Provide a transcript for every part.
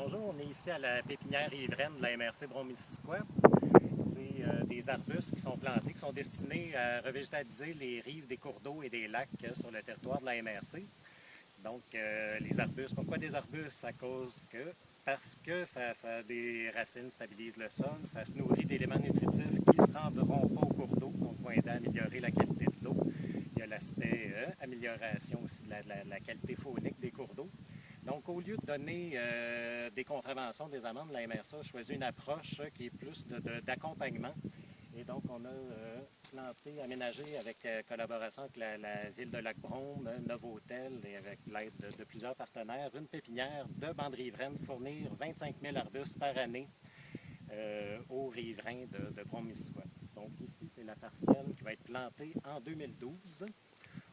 bonjour, on est ici à la pépinière riveraine de la MRC Brome-Missisquoi. C'est des arbustes qui sont plantés, qui sont destinés à revégétaliser les rives des cours d'eau et des lacs sur le territoire de la MRC. Donc, les arbustes, pourquoi des arbustes? Parce que ça a des racines, stabilise le sol, ça se nourrit d'éléments nutritifs qui ne se rendront pas au cours d'eau, donc vont aider à améliorer la qualité de l'eau. Il y a l'aspect amélioration aussi de la qualité faunique des cours d'eau. Donc, au lieu de donner des contraventions, des amendes, la MRC a choisi une approche qui est plus d'accompagnement. Et donc, on a planté, aménagé avec collaboration avec la ville de Lac-Brome, Novotel et avec l'aide de plusieurs partenaires, une pépinière de bandes riveraines, fournir 25 000 arbustes par année aux riverains de Brome-Missisquoi. Donc, ici, c'est la parcelle qui va être plantée en 2012.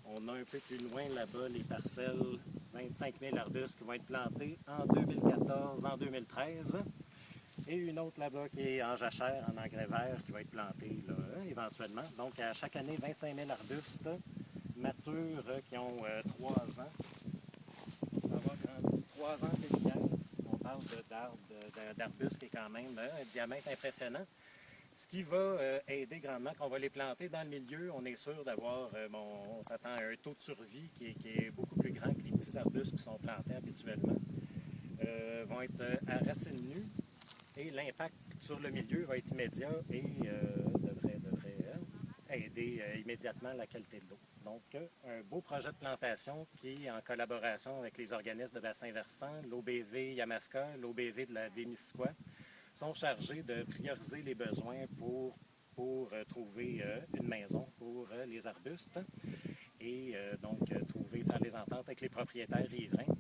On a un peu plus loin là-bas les parcelles 25 000 arbustes qui vont être plantés en 2014, en 2013. Et une autre là-bas qui est en jachère, en engrais vert, qui va être plantée là, éventuellement. Donc, à chaque année, 25 000 arbustes matures qui ont 3 ans. Ça va grandir 3 ans de pépinière. On parle d'arbustes qui est quand même un diamètre impressionnant. Ce qui va aider grandement, quand on va les planter dans le milieu, on est sûr d'avoir, on s'attend à un taux de survie qui est beaucoup plus grand que les petits arbustes qui sont plantés habituellement. Vont être à racines nues et l'impact sur le milieu va être immédiat et devrait aider immédiatement la qualité de l'eau. Donc, un beau projet de plantation qui est en collaboration avec les organismes de bassin versant, l'OBV Yamaska, l'OBV de la baie Missisquoi, sont chargés de prioriser les besoins pour trouver une maison pour les arbustes et faire les ententes avec les propriétaires riverains.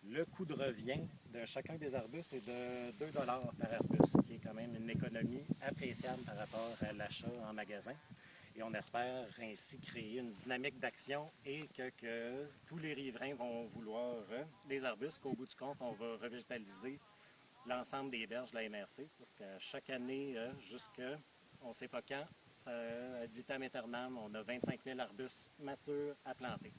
Le coût de revient de chacun des arbustes est de 2 par arbuste, qui est quand même une économie appréciable par rapport à l'achat en magasin. Et on espère ainsi créer une dynamique d'action et que tous les riverains vont vouloir des arbustes, qu'au bout du compte, on va revégétaliser l'ensemble des berges de la MRC, parce que chaque année, on ne sait pas quand, ad vitam aeternam, on a 25 000 arbustes matures à planter.